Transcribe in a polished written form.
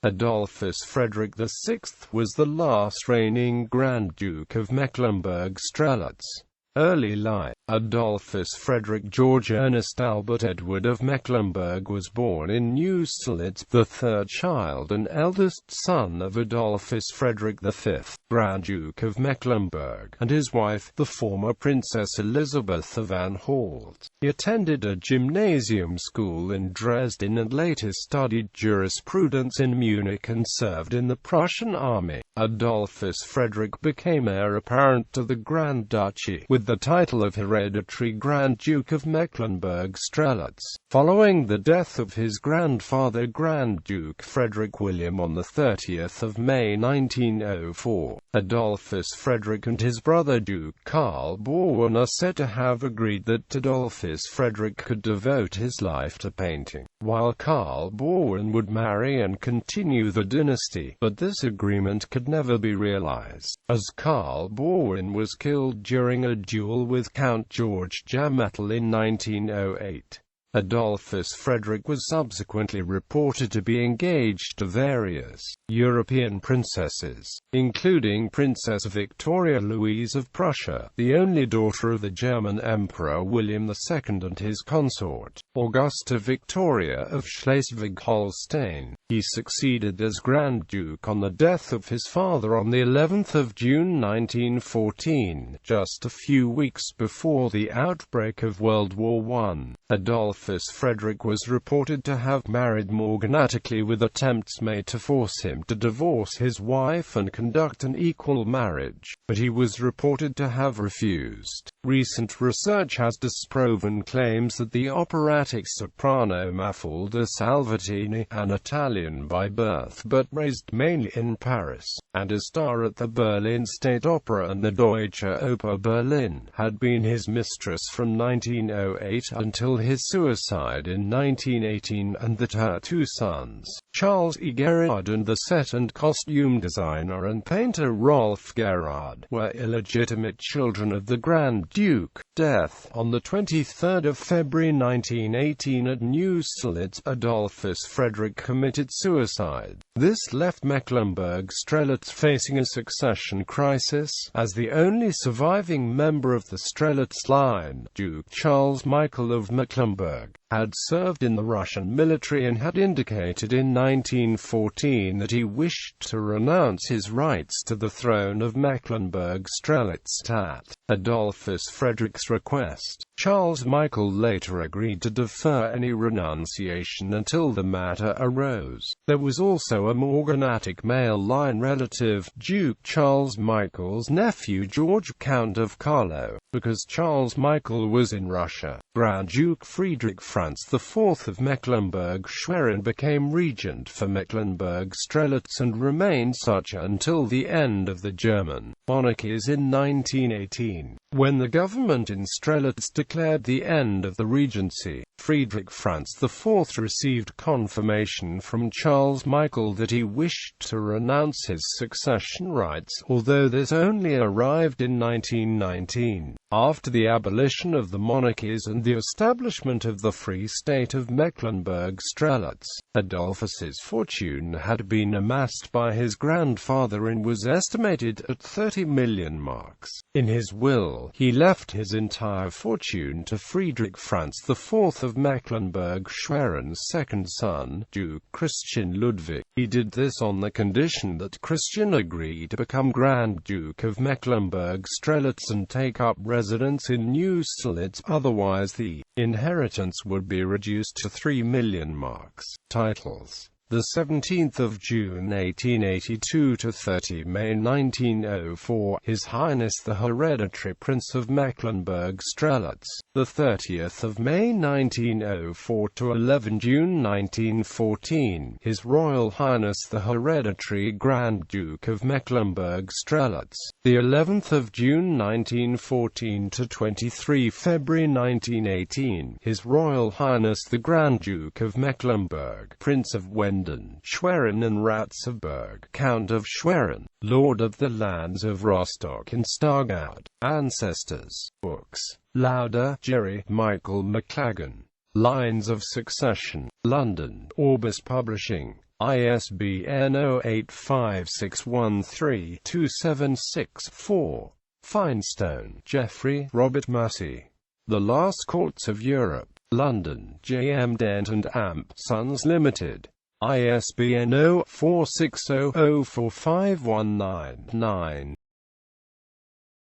Adolphus Frederick VI was the last reigning Grand Duke of Mecklenburg-Strelitz. Early life. Adolphus Frederick George Ernest Albert Edward of Mecklenburg was born in Neustrelitz, the third child and eldest son of Adolphus Frederick V, Grand Duke of Mecklenburg, and his wife, the former Princess Elisabeth of Anhalt. He attended a gymnasium school in Dresden and later studied jurisprudence in Munich and served in the Prussian army. Adolphus Frederick became heir apparent to the Grand Duchy, with the title of hereditary Grand Duke of Mecklenburg-Strelitz, following the death of his grandfather Grand Duke Frederick William on 30 May 1904. Adolphus Frederick and his brother Duke Karl Bourbon are said to have agreed that Adolphus Frederick could devote his life to painting, while Karl Bourbon would marry and continue the dynasty, but this agreement could never be realized, as Karl Bourbon was killed during a duel with Count George Jametel in 1908. Adolphus Frederick was subsequently reported to be engaged to various European princesses, including Princess Victoria Louise of Prussia, the only daughter of the German Emperor William II, and his consort, Augusta Victoria of Schleswig-Holstein. He succeeded as Grand Duke on the death of his father on the 11th of June 1914, just a few weeks before the outbreak of World War I. Adolphus Frederick was reported to have married morganatically, with attempts made to force him to divorce his wife and conduct an equal marriage, but he was reported to have refused. Recent research has disproven claims that the operatic soprano Mafalda Salvatini, an Italian by birth but raised mainly in Paris, and a star at the Berlin State Opera and the Deutsche Oper Berlin, had been his mistress from 1908 until his suicide in 1918, and that her two sons, Charles E. Gerard and the set and costume designer and painter Rolf Gerard, were illegitimate children of the Grand Duke. Death. On 23 February 1918 at Neustrelitz, Adolphus Frederick committed suicide. This left Mecklenburg-Strelitz facing a succession crisis, as the only surviving member of the Strelitz line, Duke Charles Michael of Mecklenburg, had served in the Russian military and had indicated in 1914 that he wished to renounce his rights to the throne of Mecklenburg-Strelitz at Adolphus Frederick's request. Charles Michael later agreed to defer any renunciation until the matter arose. There was also a morganatic male line relative, Duke Charles Michael's nephew George, Count of Carlo. Because Charles Michael was in Russia, Grand Duke Friedrich Franz IV of Mecklenburg-Schwerin became regent for Mecklenburg-Strelitz and remained such until the end of the German monarchies in 1918. When the government in Strelitz declared the end of the regency, Friedrich Franz IV received confirmation from Charles Michael that he wished to renounce his succession rights, although this only arrived in 1919. After the abolition of the monarchies and the establishment of the Free State of Mecklenburg-Strelitz, Adolphus's fortune had been amassed by his grandfather and was estimated at 30 million marks. In his will, he left his entire fortune to Friedrich Franz IV of Mecklenburg-Schwerin's second son, Duke Christian Ludwig. He did this on the condition that Christian agreed to become Grand Duke of Mecklenburg-Strelitz and take up residence in Neustrelitz, otherwise the inheritance would be reduced to 3 million marks. Titles: the 17th of June 1882 to 30 May 1904, His Highness the Hereditary Prince of Mecklenburg-Strelitz. The 30th of May 1904 to 11 June 1914, His Royal Highness the Hereditary Grand Duke of Mecklenburg-Strelitz. The 11th of June 1914 to 23 February 1918, His Royal Highness the Grand Duke of Mecklenburg, Prince of Wenden, Schwerin and Ratzeburg, Count of Schwerin, Lord of the lands of Rostock and Stargard. Ancestors. Books. Lauder, Jerry, Michael McLagan. Lines of Succession. London, Orbis Publishing. ISBN 0856132764. Finestone, Geoffrey, Robert Massey. The Last Courts of Europe. London, J. M. Dent and Amp, Sons Limited. ISBN 0460045199.